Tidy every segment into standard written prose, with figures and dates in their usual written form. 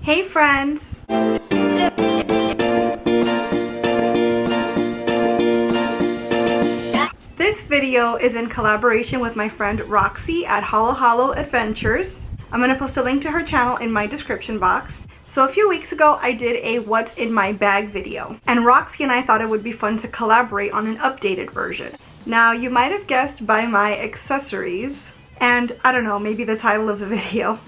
Hey friends! This video is in collaboration with my friend Roxy at Hollow Hollow Adventures. I'm going to post a link to her channel in my description box. So a few weeks ago I did a what's in my bag video, and Roxy and I thought it would be fun to collaborate on an updated version. Now you might have guessed by my accessories, and I don't know, maybe the title of the video,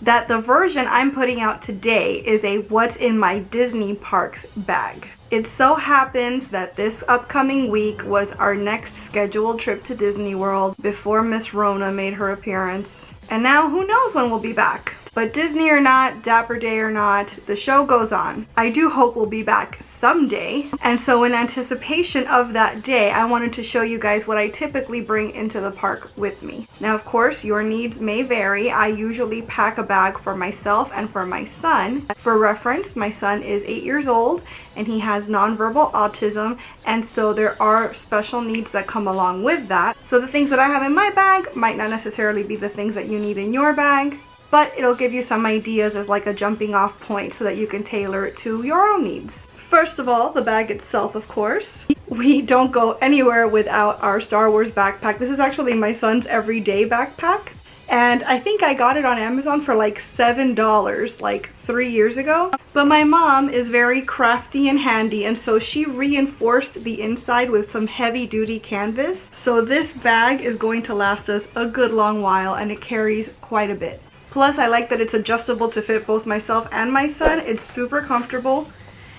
that the version I'm putting out today is a what's in my Disney parks bag. It so happens that this upcoming week was our next scheduled trip to Disney World before Miss Rona made her appearance. And now who knows when we'll be back. But Disney or not, Dapper Day or not, the show goes on. I do hope we'll be back someday. And so in anticipation of that day, I wanted to show you guys what I typically bring into the park with me. Now, of course, your needs may vary. I usually pack a bag for myself and for my son. For reference, my son is 8 years old and he has nonverbal autism, and so there are special needs that come along with that. So the things that I have in my bag might not necessarily be the things that you need in your bag, but it'll give you some ideas as like a jumping off point so that you can tailor it to your own needs. First of all, the bag itself, of course. We don't go anywhere without our Star Wars backpack. This is actually my son's everyday backpack, and I think I got it on Amazon for like $7 like 3 years ago. But my mom is very crafty and handy, and so she reinforced the inside with some heavy duty canvas. So this bag is going to last us a good long while, and it carries quite a bit. Plus, I like that it's adjustable to fit both myself and my son. It's super comfortable,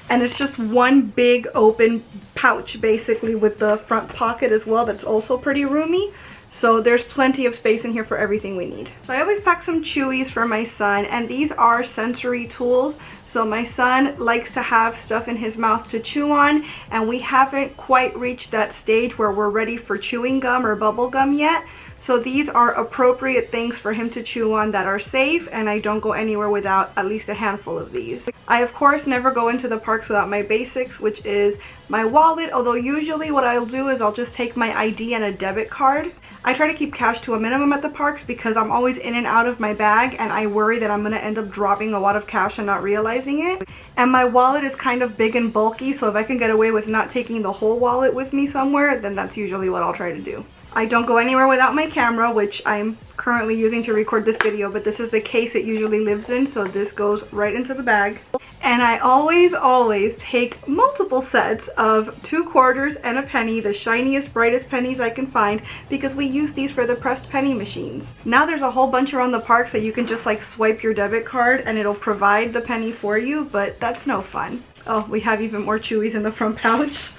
and it's just one big open pouch basically with the front pocket as well that's also pretty roomy. So there's plenty of space in here for everything we need. So I always pack some chewies for my son, and these are sensory tools. So my son likes to have stuff in his mouth to chew on, and we haven't quite reached that stage where we're ready for chewing gum or bubble gum yet. So these are appropriate things for him to chew on that are safe, and I don't go anywhere without at least a handful of these. I of course never go into the parks without my basics, which is my wallet, although usually what I'll do is I'll just take my ID and a debit card. I try to keep cash to a minimum at the parks because I'm always in and out of my bag, and I worry that I'm going to end up dropping a lot of cash and not realizing it. And my wallet is kind of big and bulky, so if I can get away with not taking the whole wallet with me somewhere, then that's usually what I'll try to do. I don't go anywhere without my camera, which I'm currently using to record this video, but this is the case it usually lives in, so this goes right into the bag. And I always take multiple sets of 2 quarters and a penny, the shiniest, brightest pennies I can find, because we use these for the pressed penny machines. Now there's a whole bunch around the parks that you can just like swipe your debit card and it'll provide the penny for you, but that's no fun. Oh, we have even more chewies in the front pouch.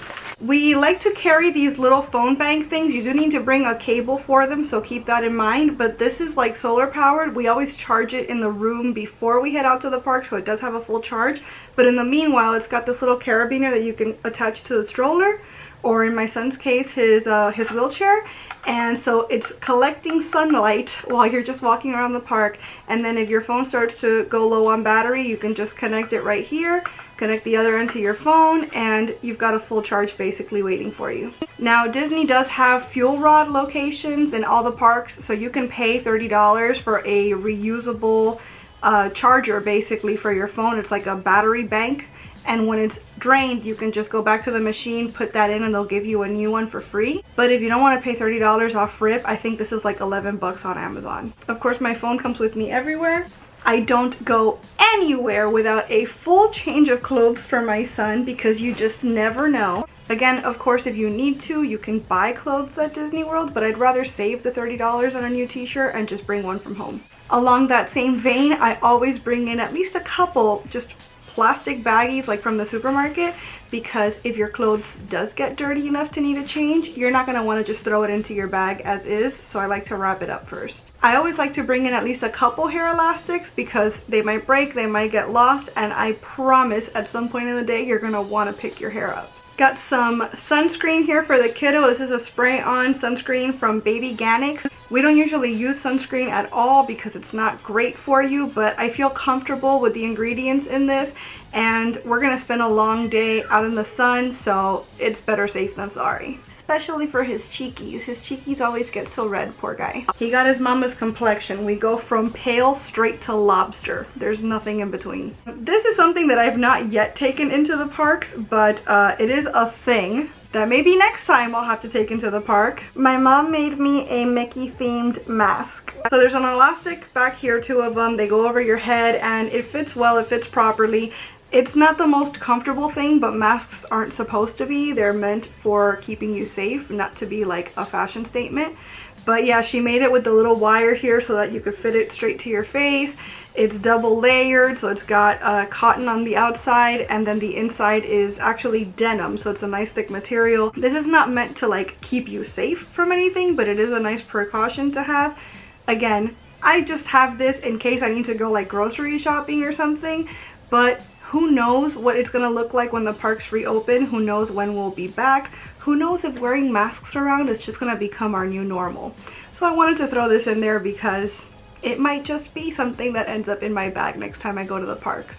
We like to carry these little phone bank things. You do need to bring a cable for them, so keep that in mind, but this is like solar powered. We always charge it in the room before we head out to the park, so it does have a full charge. But in the meanwhile, it's got this little carabiner that you can attach to the stroller, or in my son's case, his wheelchair. And so it's collecting sunlight while you're just walking around the park, and then if your phone starts to go low on battery, you can just connect it right here, connect the other end to your phone, and you've got a full charge basically waiting for you. Now Disney does have fuel rod locations in all the parks, so you can pay $30 for a reusable charger basically for your phone. It's like a battery bank, and when it's drained you can just go back to the machine, put that in, and they'll give you a new one for free. But if you don't want to pay $30 off rip, I think this is like 11 bucks on Amazon. Of course, my phone comes with me everywhere. I don't go anywhere without a full change of clothes for my son, because you just never know. Again, of course, if you need to, you can buy clothes at Disney World, but I'd rather save the $30 on a new t-shirt and just bring one from home. Along that same vein, I always bring in at least a couple just plastic baggies like from the supermarket, because if your clothes does get dirty enough to need a change, you're not going to want to just throw it into your bag as is, so I like to wrap it up first. I always like to bring in at least a couple hair elastics because they might break, they might get lost, and I promise at some point in the day you're going to want to pick your hair up. Got some sunscreen here for the kiddo. This is a spray-on sunscreen from Baby Ganix. We don't usually use sunscreen at all because it's not great for you, but I feel comfortable with the ingredients in this, and we're gonna spend a long day out in the sun, so it's better safe than sorry. especially for his cheekies. His cheekies always get so red, poor guy. He got his mama's complexion. We go from pale straight to lobster. There's nothing in between. This is something that I've not yet taken into the parks, but it is a thing that maybe next time I'll have to take into the park. My mom made me a Mickey themed mask. So there's an elastic back here, 2 of them. They go over your head and it fits well, it fits properly. It's not the most comfortable thing, but masks aren't supposed to be. They're meant for keeping you safe, not to be like a fashion statement. But yeah, she made it with the little wire here so that you could fit it straight to your face. It's double layered, so it's got cotton on the outside, and then the inside is actually denim, so it's a nice thick material. This is not meant to like keep you safe from anything, but it is a nice precaution to have. Again, I just have this in case I need to go like grocery shopping or something, but who knows what it's gonna look like when the parks reopen? Who knows when we'll be back? Who knows if wearing masks around is just gonna become our new normal? So I wanted to throw this in there because it might just be something that ends up in my bag next time I go to the parks.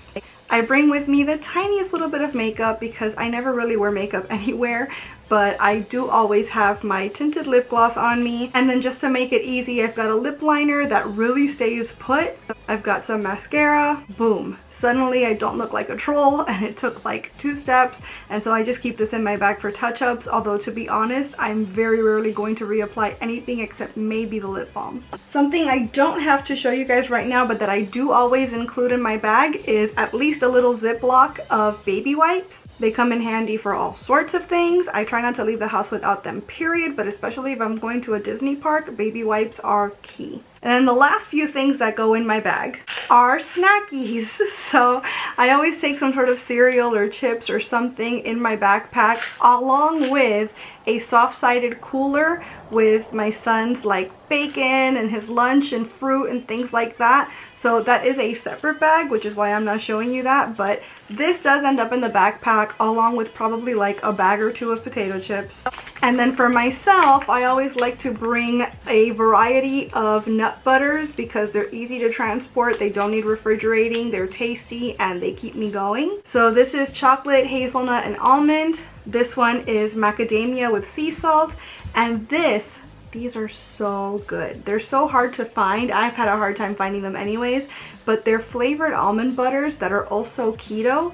I bring with me the tiniest little bit of makeup because I never really wear makeup anywhere, but I do always have my tinted lip gloss on me. And then just to make it easy, I've got a lip liner that really stays put. I've got some mascara. Boom. Suddenly I don't look like a troll, and it took like 2 steps. And so I just keep this in my bag for touch-ups, although to be honest, I'm very rarely going to reapply anything except maybe the lip balm. Something I don't have to show you guys right now, but that I do always include in my bag is at least a little Ziploc of baby wipes. They come in handy for all sorts of things. I try not to leave the house without them, period, but especially if I'm going to a Disney park, baby wipes are key. And then the last few things that go in my bag are snackies. So I always take some sort of cereal or chips or something in my backpack, along with a soft-sided cooler with my son's like bacon and his lunch and fruit and things like that. So that is a separate bag, which is why I'm not showing you that, but this does end up in the backpack along with probably like a bag or 2 of potato chips. And then for myself, I always like to bring a variety of nut butters because they're easy to transport, they don't need refrigerating, they're tasty, and they keep me going. So this is chocolate, hazelnut, and almond. This one is macadamia with sea salt, and these are so good. They're so hard to find. I've had a hard time finding them anyways, but they're flavored almond butters that are also keto.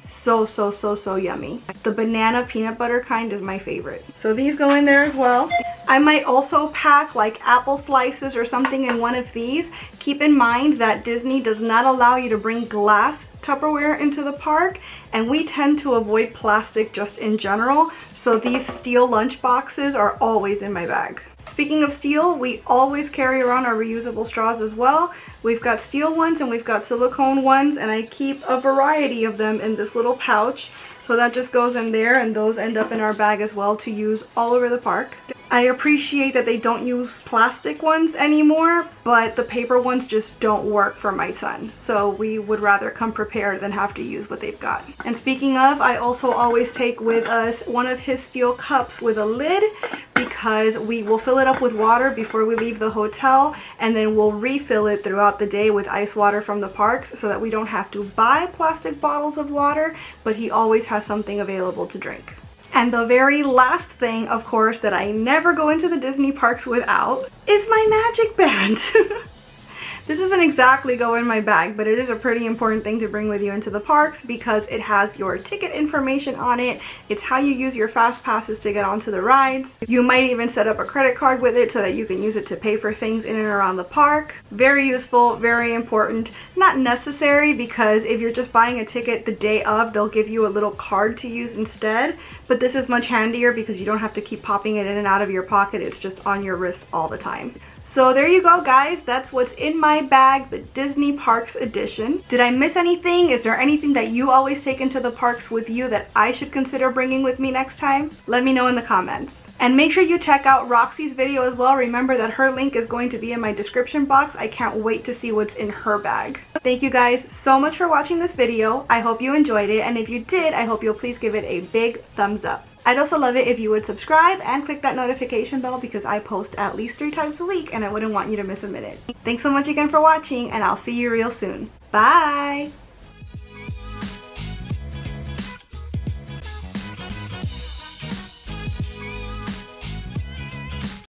So yummy. The banana peanut butter kind is my favorite. So these go in there as well. I might also pack like apple slices or something in one of these. Keep in mind that Disney does not allow you to bring glass Tupperware into the park, and we tend to avoid plastic just in general, so these steel lunch boxes are always in my bag. Speaking of steel, we always carry around our reusable straws as well. We've got steel ones and we've got silicone ones, and I keep a variety of them in this little pouch. So that just goes in there, and those end up in our bag as well to use all over the park. I appreciate that they don't use plastic ones anymore, but the paper ones just don't work for my son. So we would rather come prepared than have to use what they've got. And speaking of, I also always take with us one of his steel cups with a lid, because we will fill it up with water before we leave the hotel, and then we'll refill it throughout the day with ice water from the parks so that we don't have to buy plastic bottles of water, but he always has something available to drink. And the very last thing, of course, that I never go into the Disney parks without is my magic band. This doesn't exactly go in my bag, but it is a pretty important thing to bring with you into the parks because it has your ticket information on it. It's how you use your fast passes to get onto the rides. You might even set up a credit card with it so that you can use it to pay for things in and around the park. Very useful, very important. Not necessary, because if you're just buying a ticket the day of, they'll give you a little card to use instead. But this is much handier because you don't have to keep popping it in and out of your pocket. It's just on your wrist all the time. So there you go, guys. That's what's in my bag, the Disney Parks edition. Did I miss anything? Is there anything that you always take into the parks with you that I should consider bringing with me next time? Let me know in the comments. And make sure you check out Roxy's video as well. Remember that her link is going to be in my description box. I can't wait to see what's in her bag. Thank you guys so much for watching this video. I hope you enjoyed it, and if you did, I hope you'll please give it a big thumbs up. I'd also love it if you would subscribe and click that notification bell, because I post at least 3 times a week and I wouldn't want you to miss a minute. Thanks so much again for watching, and I'll see you real soon. Bye!